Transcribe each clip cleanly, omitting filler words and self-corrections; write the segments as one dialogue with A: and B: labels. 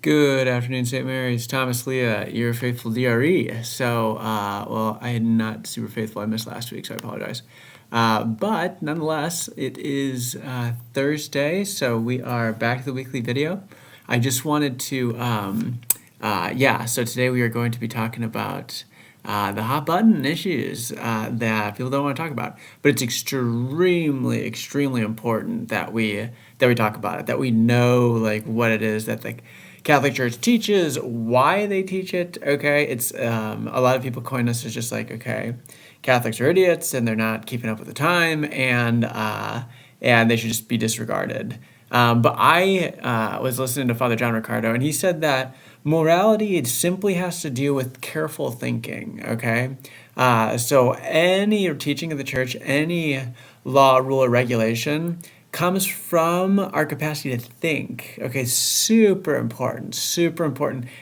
A: Good afternoon, St. Mary's. Thomas Leah, your faithful DRE. I am not super faithful. I missed last week, so I apologize. But nonetheless, it is Thursday, so we are back to the weekly video. I just wanted to, so today we are going to be talking about the hot button issues that people don't want to talk about. But it's extremely, extremely important that we talk about it, that we know like what it is that the Catholic Church teaches, why they teach it. Okay, it's a lot of people coin this as just like, okay, Catholics are idiots and they're not keeping up with the time, and they should just be disregarded. But I was listening to Father John Ricardo, and he said that morality, it simply has to do with careful thinking. Okay, so any teaching of the Church, any law, rule, or regulation comes from our capacity to think. Okay, super important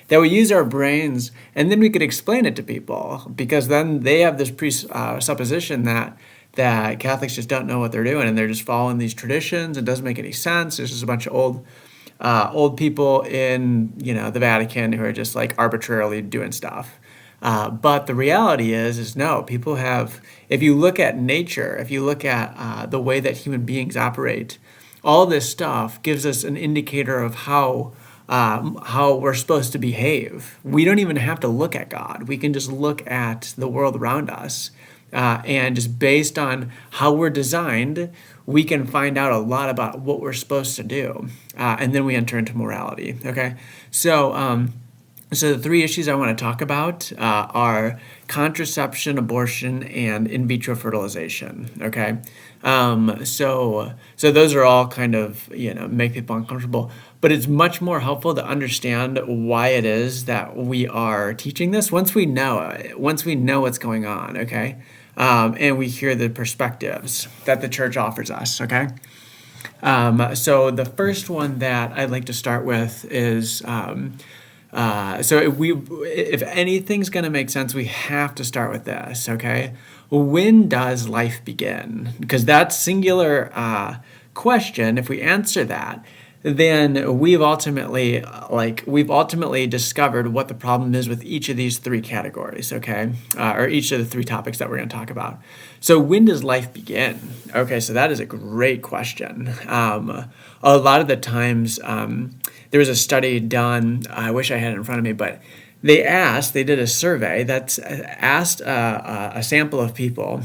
A: that we use our brains, and then we could explain it to people, because then they have this presupposition that Catholics just don't know what they're doing and they're just following these traditions. It doesn't make any sense. There's just a bunch of old people in the Vatican who are just like arbitrarily doing stuff. But the reality is no, people have, if you look at nature, if you look at the way that human beings operate, all this stuff gives us an indicator of how we're supposed to behave. We don't even have to look at God. We can just look at the world around us. And just based on how we're designed, we can find out a lot about what we're supposed to do. And then we enter into morality. Okay, so the three issues I want to talk about are contraception, abortion, and in vitro fertilization. Okay, so those are all kind of make people uncomfortable, but it's much more helpful to understand why it is that we are teaching this once we know what's going on. Okay, and we hear the perspectives that the Church offers us. Okay. So the first one that I'd like to start with is if anything's going to make sense, we have to start with this, okay? When does life begin? Because that singular question, if we answer that, then we've ultimately discovered what the problem is with each of these three categories, okay? Or each of the three topics that we're going to talk about. So when does life begin? Okay, so that is a great question. A lot of the times, there was a study done, I wish I had it in front of me, but they did a survey that asked a sample of people,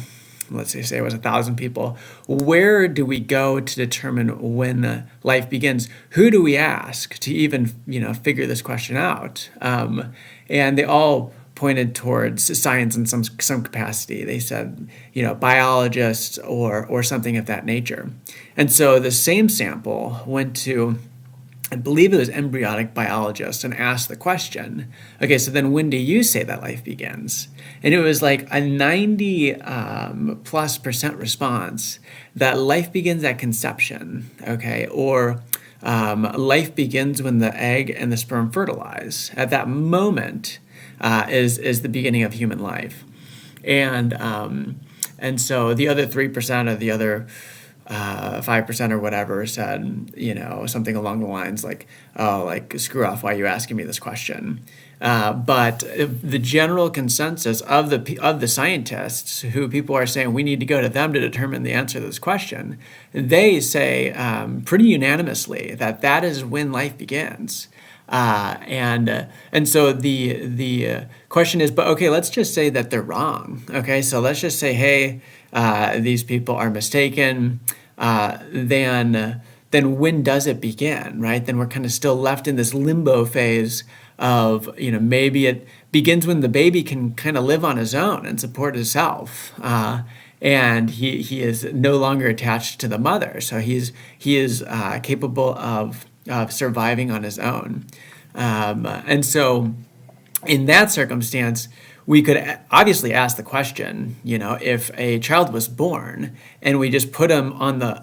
A: let's say it was 1,000 people, where do we go to determine when life begins? Who do we ask to even, figure this question out? And they all pointed towards science in some capacity. They said, biologists or something of that nature. And so the same sample went to, I believe it was embryonic biologists, and asked the question, okay, so then when do you say that life begins? And it was like a 90+% response that life begins at conception, okay, or life begins when the egg and the sperm fertilize. At that moment is the beginning of human life. And so the other 3% of the other 5% or whatever said, something along the lines like, oh, like, screw off, why are you asking me this question? But the general consensus of the scientists, who people are saying we need to go to them to determine the answer to this question, they say pretty unanimously that is when life begins. And so the question is, but okay, let's just say that they're wrong. Okay, so let's just say, hey, these people are mistaken. Then when does it begin, right? Then we're kind of still left in this limbo phase of, maybe it begins when the baby can kind of live on his own and support himself. And he is no longer attached to the mother. So he is capable of surviving on his own. And so in that circumstance, we could obviously ask the question, if a child was born and we just put him on the,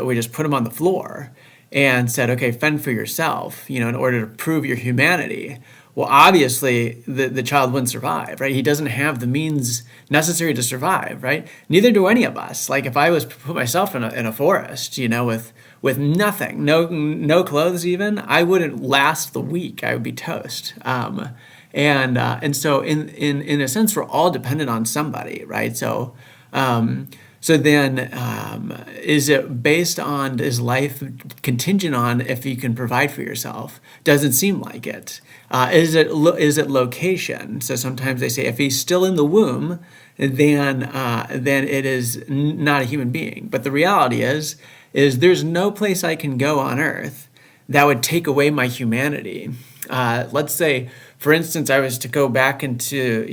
A: we just put him on the floor and said, okay, fend for yourself, in order to prove your humanity. Well, obviously the child wouldn't survive, right? He doesn't have the means necessary to survive, right? Neither do any of us. Like if I was to put myself in a forest, with nothing, no clothes even, I wouldn't last the week. I would be toast. And so in a sense, we're all dependent on somebody, right? So then, is it based on, is life contingent on if you can provide for yourself? Doesn't seem like it. Is it location? So sometimes they say if he's still in the womb, then it is not a human being. But the reality is there's no place I can go on earth that would take away my humanity. Let's say, for instance, I was to go back into,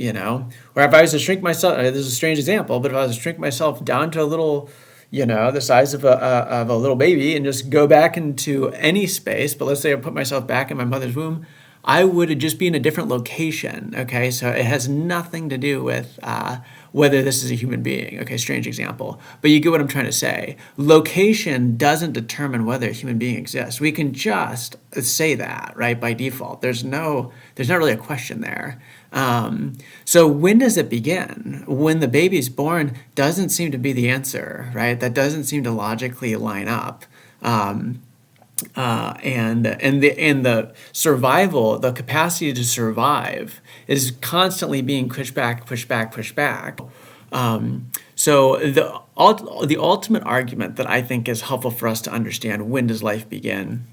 A: or if I was to shrink myself, this is a strange example, but if I was to shrink myself down to a little, the size of a little baby and just go back into any space, but let's say I put myself back in my mother's womb, I would just be in a different location, okay? So it has nothing to do with whether this is a human being, okay? Strange example. But you get what I'm trying to say. Location doesn't determine whether a human being exists. We can just say that, right, by default. There's not really a question there. So when does it begin? When the baby's born doesn't seem to be the answer, right? That doesn't seem to logically line up. And the survival, the capacity to survive, is constantly being pushed back. So the ultimate argument that I think is helpful for us to understand, when does life begin?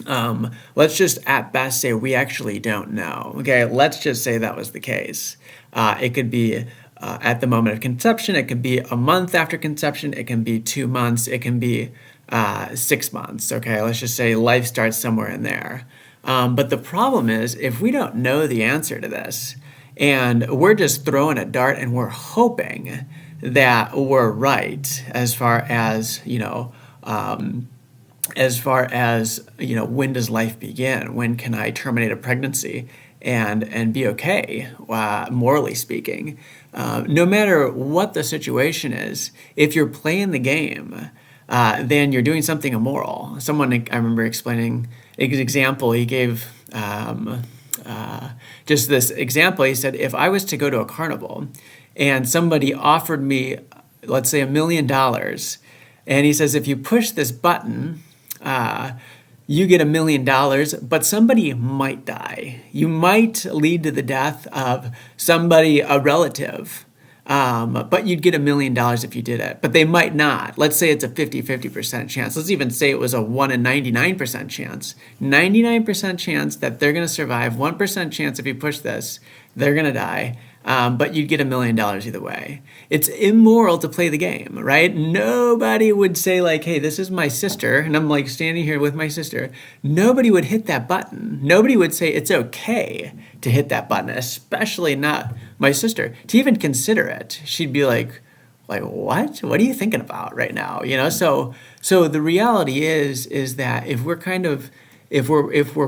A: Let's just at best say we actually don't know. Okay, let's just say that was the case. It could be at the moment of conception. It could be a month after conception. It can be 2 months. It can be 6 months. Okay, let's just say life starts somewhere in there. But the problem is, if we don't know the answer to this, and we're just throwing a dart and we're hoping that we're right as far as, when does life begin? When can I terminate a pregnancy and be okay, morally speaking? No matter what the situation is, if you're playing the game, then you're doing something immoral. Someone, I remember explaining an example, he gave just this example. He said, if I was to go to a carnival and somebody offered me, let's say, $1 million, and he says, if you push this button, you get $1 million, but somebody might die. You might lead to the death of somebody, a relative, but you'd get $1 million if you did it. But they might not. Let's say it's a 50% chance. Let's even say it was a 1 in 99% chance. 99% chance that they're going to survive. 1% chance if you push this, they're going to die. But you'd get $1 million either way. It's immoral to play the game, right? Nobody would say like, hey, this is my sister, and I'm like standing here with my sister. Nobody would hit that button. Nobody would say it's okay to hit that button, especially not my sister. To even consider it, she'd be like, what? What are you thinking about right now? So the reality is that if we're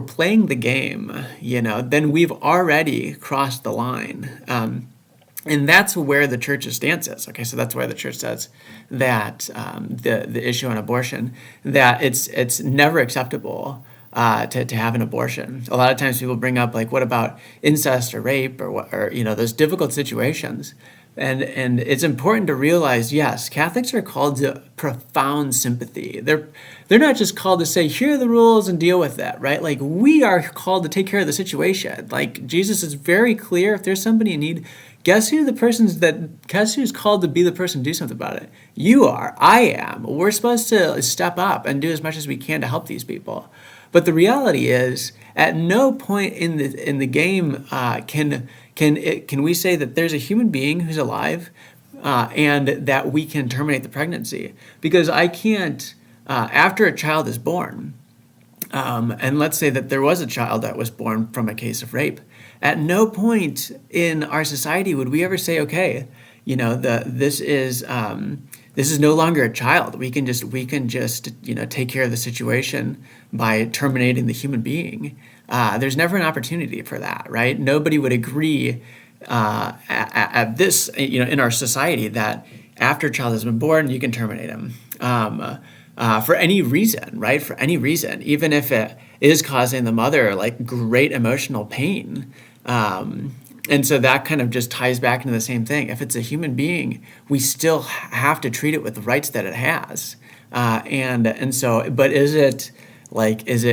A: playing the game, then we've already crossed the line. And that's where the church's stance is. Okay, so that's why the church says that the issue on abortion, that it's never acceptable to have an abortion. A lot of times people bring up like, what about incest or rape or those difficult situations? And it's important to realize, yes, Catholics are called to profound sympathy. They're not just called to say, here are the rules and deal with that, right? Like, we are called to take care of the situation. Like, Jesus is very clear. If there's somebody in need, guess who's called to be the person to do something about it? You are. I am. We're supposed to step up and do as much as we can to help these people. But the reality is, at no point in the game can we say that there's a human being who's alive and that we can terminate the pregnancy. Because I can't, after a child is born, and let's say that there was a child that was born from a case of rape, at no point in our society would we ever say, okay, this is no longer a child. We can just take care of the situation by terminating the human being. There's never an opportunity for that, right? Nobody would agree at this, in our society, that after a child has been born, you can terminate him for any reason, right? For any reason, even if it is causing the mother like great emotional pain. And so that kind of just ties back into the same thing. If it's a human being, we still have to treat it with the rights that it has. But is it is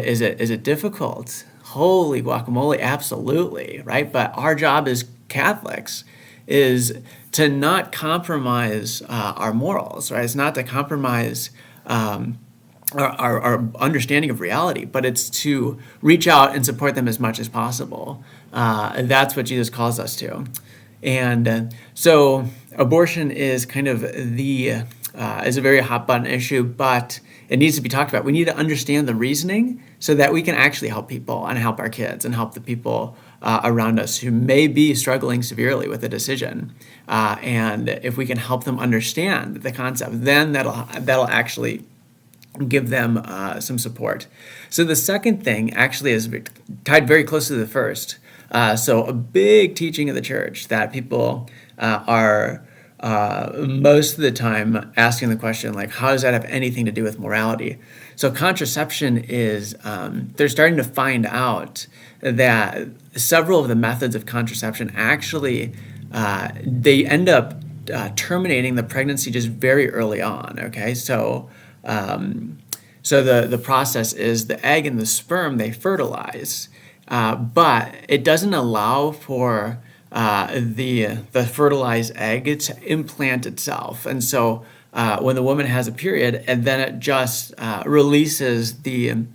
A: it difficult? Holy guacamole, absolutely, right? But our job as Catholics is to not compromise our morals, right? It's not to compromise our understanding of reality, but it's to reach out and support them as much as possible. That's what Jesus calls us to. And so abortion is kind of is a very hot button issue, but it needs to be talked about. We need to understand the reasoning so that we can actually help people and help our kids and help the people around us who may be struggling severely with a decision. And if we can help them understand the concept, then that'll actually give them some support. So the second thing actually is tied very close to the first. So a big teaching of the church that people are most of the time asking the question, like, how does that have anything to do with morality? So contraception is, they're starting to find out that several of the methods of contraception actually, they end up terminating the pregnancy just very early on, okay? So the process is the egg and the sperm, they fertilize, but it doesn't allow for the fertilized egg to implant itself. And so when the woman has a period, and then it just releases the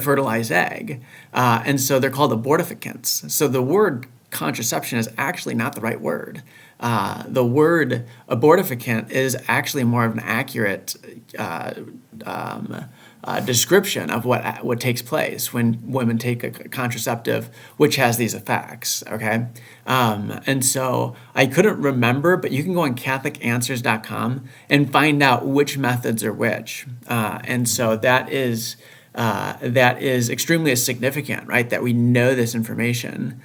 A: fertilized egg. And so they're called abortificants. So the word contraception is actually not the right word. The word abortificant is actually more of an accurate description of what takes place when women take a contraceptive, which has these effects, okay? And so I couldn't remember, but you can go on CatholicAnswers.com and find out which methods are which. And so that is extremely significant, right? That we know this information,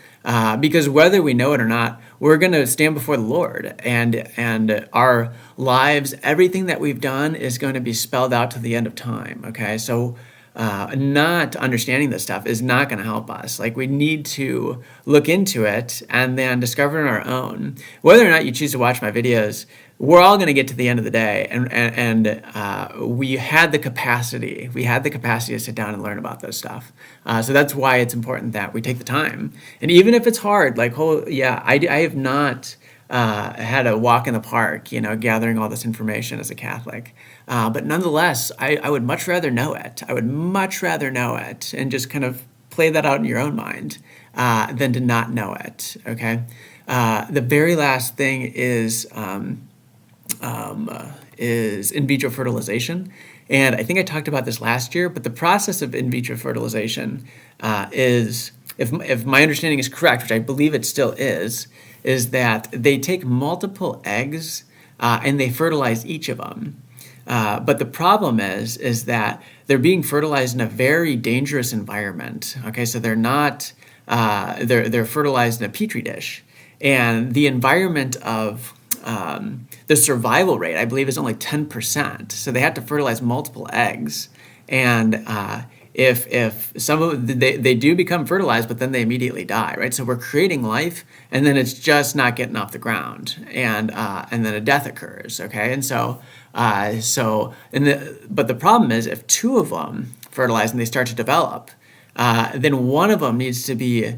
A: because whether we know it or not, we're going to stand before the Lord, and our lives, everything that we've done, is going to be spelled out to the end of time. Okay, so not understanding this stuff is not going to help us. Like, we need to look into it and then discover it on our own. Whether or not you choose to watch my videos, we're all going to get to the end of the day, and we had the capacity. We had the capacity to sit down and learn about this stuff. So that's why it's important that we take the time. And even if it's hard, like, I have not had a walk in the park, gathering all this information as a Catholic. But nonetheless, I would much rather know it. I would much rather know it and just kind of play that out in your own mind than to not know it. Okay. The very last thing is in vitro fertilization. And I think I talked about this last year, but the process of in vitro fertilization is, if my understanding is correct, which I believe it still is that they take multiple eggs and they fertilize each of them. But the problem is that they're being fertilized in a very dangerous environment. Okay, so they're not, they're fertilized in a petri dish. And the environment of the survival rate, I believe, is only 10%. So they have to fertilize multiple eggs. And if some of they do become fertilized, but then they immediately die, right? So we're creating life, and then it's just not getting off the ground, and then a death occurs, okay? And but the problem is, if two of them fertilize and they start to develop, then one of them needs to be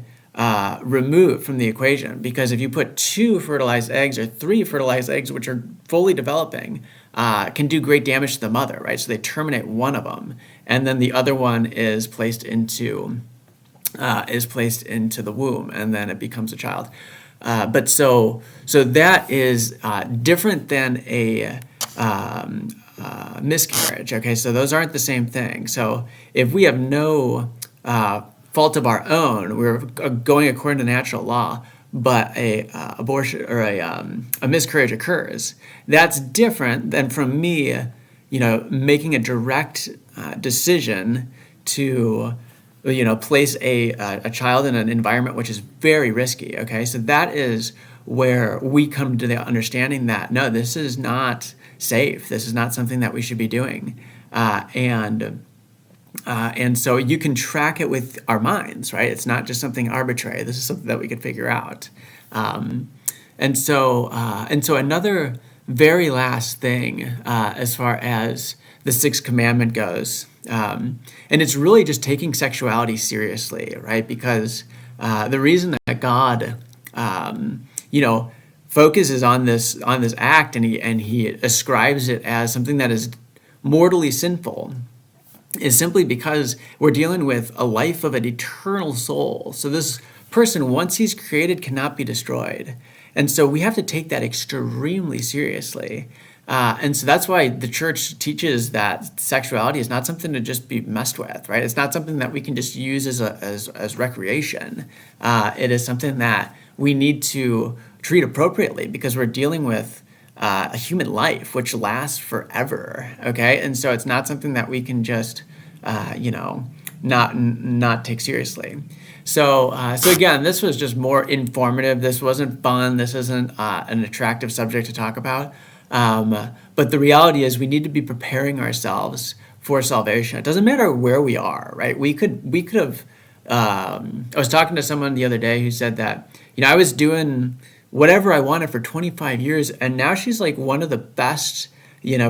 A: removed from the equation, because if you put 2 fertilized eggs or 3 fertilized eggs, which are fully developing, can do great damage to the mother, right? So they terminate one of them, and then the other one is placed into the womb, and then it becomes a child. But so that is different than a miscarriage. Okay, so those aren't the same thing. So if we have no fault of our own, we're going according to natural law, but a abortion or a miscarriage occurs, that's different than from me, making a direct decision to, place a child in an environment which is very risky. Okay, so that is where we come to the understanding that no, this is not safe. This is not something that we should be doing, and so you can track it with our minds, right? It's not just something arbitrary. This is something that we could figure out. And so another very last thing, as far as the sixth commandment goes. And it's really just taking sexuality seriously, right? Because the reason that God, focuses on this act, and he ascribes it as something that is mortally sinful, is simply because we're dealing with a life of an eternal soul. So this person, once he's created, cannot be destroyed. And so we have to take that extremely seriously. And so that's why the church teaches that sexuality is not something to just be messed with, right? It's not something that we can just use as recreation. It is something that we need to treat appropriately, because we're dealing with a human life which lasts forever. Okay, and so it's not something that we can just not take seriously. So again, this was just more informative. This wasn't fun. This isn't an attractive subject to talk about. But the reality is, we need to be preparing ourselves for salvation. It doesn't matter where we are, right? We could have. I was talking to someone the other day who said that I was doing whatever I wanted for 25 years, and now she's like one of the best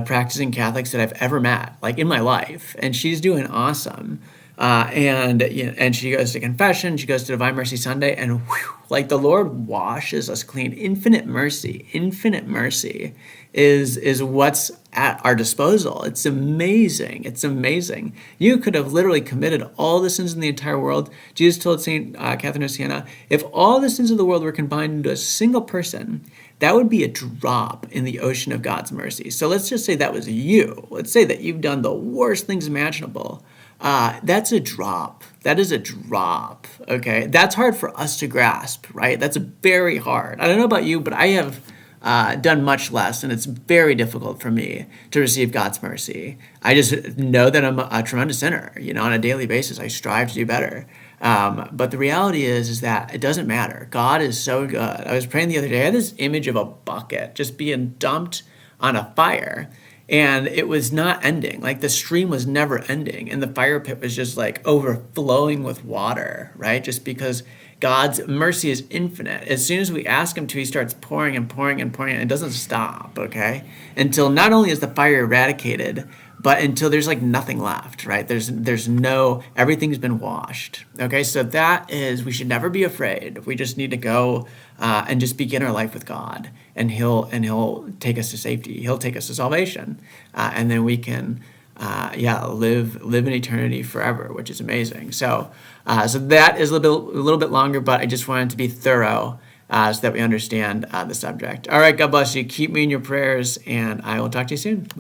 A: practicing Catholics that I've ever met, like in my life, and she's doing awesome. And she goes to confession, she goes to Divine Mercy Sunday, and whew, like the Lord washes us clean. Infinite mercy is what's at our disposal. It's amazing. It's amazing. You could have literally committed all the sins in the entire world. Jesus told St. Catherine of Siena, if all the sins of the world were combined into a single person, that would be a drop in the ocean of God's mercy. So let's just say that was you. Let's say that you've done the worst things imaginable. That's a drop. That is a drop. Okay. That's hard for us to grasp, right? That's very hard. I don't know about you, but I have done much less, and it's very difficult for me to receive God's mercy. I just know that I'm a tremendous sinner. On a daily basis, I strive to do better. But the reality is that it doesn't matter. God is so good. I was praying the other day. I had this image of a bucket just being dumped on a fire, and it was not ending. Like the stream was never ending, and the fire pit was just like overflowing with water, right? Just because God's mercy is infinite. As soon as we ask him to, he starts pouring and pouring and pouring, and it doesn't stop, okay? Until not only is the fire eradicated, but until there's like nothing left, right? Everything's been washed, okay? So we should never be afraid. We just need to go and just begin our life with God, and he'll take us to safety. He'll take us to salvation, and then we can live in eternity forever, which is amazing. So that is a little bit longer, but I just wanted to be thorough so that we understand the subject. All right, God bless you. Keep me in your prayers, and I will talk to you soon. Bye.